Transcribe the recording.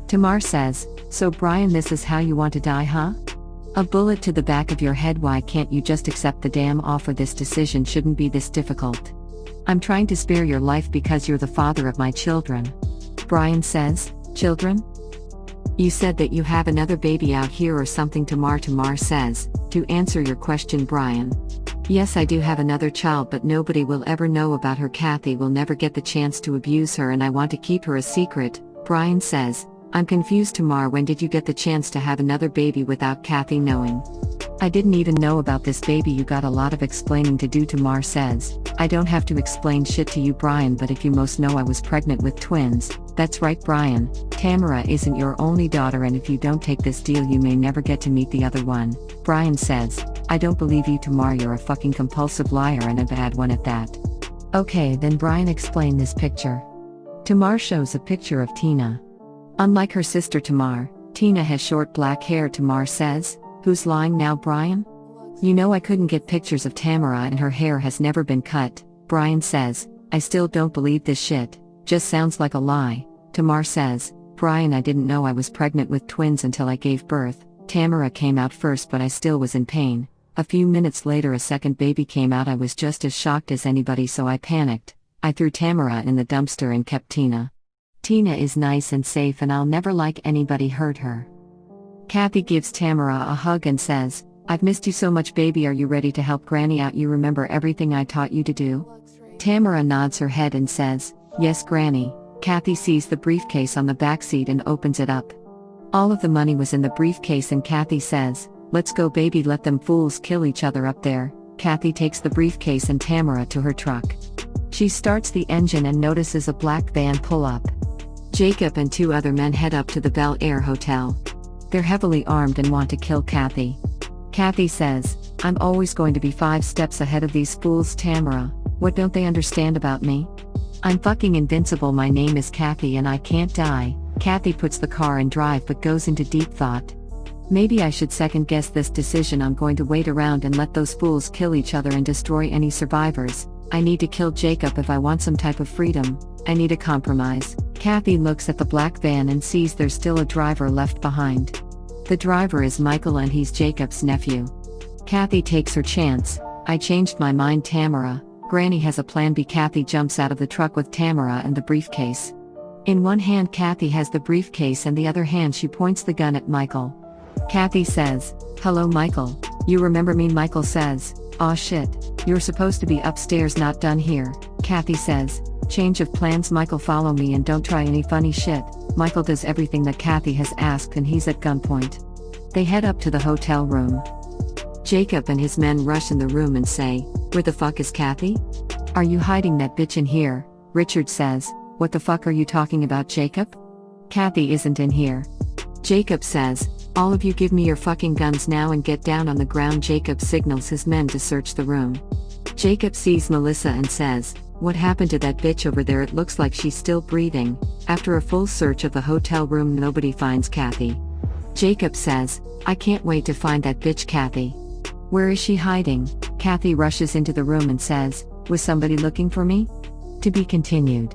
Tamar says, "So Brian, this is how you want to die, huh? A bullet to the back of your head. Why can't you just accept the damn offer? This decision shouldn't be this difficult. I'm trying to spare your life because you're the father of my children." Brian says, "Children? You said that you have another baby out here or something." Tamar says, "To answer your question, Brian, yes, I do have another child, but nobody will ever know about her. Kathy will never get the chance to abuse her, and I want to keep her a secret." Brian says, "I'm confused, Tamar. When did you get the chance to have another baby without Kathy knowing?" "I didn't even know about this baby. You got a lot of explaining to do." Tamar says, "I don't have to explain shit to you, Brian, but if you most know I was pregnant with twins." "That's right, Brian. Tamara isn't your only daughter, and if you don't take this deal you may never get to meet the other one." Brian says, "I don't believe you, Tamar. You're a fucking compulsive liar, and a bad one at that." "Okay, then Brian, explain this picture." Tamar shows a picture of Tina. Unlike her sister Tamar, Tina has short black hair. Tamar says, "Who's lying now, Brian? You know I couldn't get pictures of Tamara and her hair has never been cut." Brian says, "I still don't believe this shit. Just sounds like a lie." Tamar says, "Brian, I didn't know I was pregnant with twins until I gave birth. Tamara came out first, but I still was in pain. A few minutes later a second baby came out. I was just as shocked as anybody, so I panicked. I threw Tamara in the dumpster and kept Tina. Tina is nice and safe, and I'll never like anybody hurt her." Kathy gives Tamara a hug and says, "I've missed you so much, baby. Are you ready to help Granny out? You remember everything I taught you to do?" Tamara nods her head and says, "Yes, Granny." Kathy sees the briefcase on the backseat and opens it up. All of the money was in the briefcase, and Kathy says, "Let's go, baby. Let them fools kill each other up there." Kathy takes the briefcase and Tamara to her truck. She starts the engine and notices a black van pull up. Jacob and two other men head up to the Bel Air Hotel. They're heavily armed and want to kill Kathy. Kathy says, "I'm always going to be 5 steps ahead of these fools, Tamara. What don't they understand about me? I'm fucking invincible. My name is Kathy and I can't die." Kathy puts the car in drive but goes into deep thought. "Maybe I should second guess this decision. I'm going to wait around and let those fools kill each other and destroy any survivors. I need to kill Jacob if I want some type of freedom. I need a compromise." Kathy looks at the black van and sees there's still a driver left behind. The driver is Michael and he's Jacob's nephew. Kathy takes her chance. "I changed my mind, Tamara. Granny has a plan B." Kathy jumps out of the truck with Tamara and the briefcase. In one hand Kathy has the briefcase and the other hand she points the gun at Michael. Kathy says, "Hello, Michael. You remember me?" Michael says, "Aw shit. You're supposed to be upstairs, not done here." Kathy says, "Change of plans, Michael. Follow me and don't try any funny shit." Michael does everything that Kathy has asked and he's at gunpoint. They head up to the hotel room. Jacob and his men rush in the room and say, "Where the fuck is Kathy? Are you hiding that bitch in here?" Richard says, "What the fuck are you talking about, Jacob? Kathy isn't in here." Jacob says, "All of you give me your fucking guns now and get down on the ground." Jacob signals his men to search the room. Jacob sees Melissa and says, "What happened to that bitch over there? It looks like she's still breathing." After a full search of the hotel room nobody finds Kathy. Jacob says, "I can't wait to find that bitch Kathy. Where is she hiding?" Kathy rushes into the room and says, "Was somebody looking for me?" To be continued.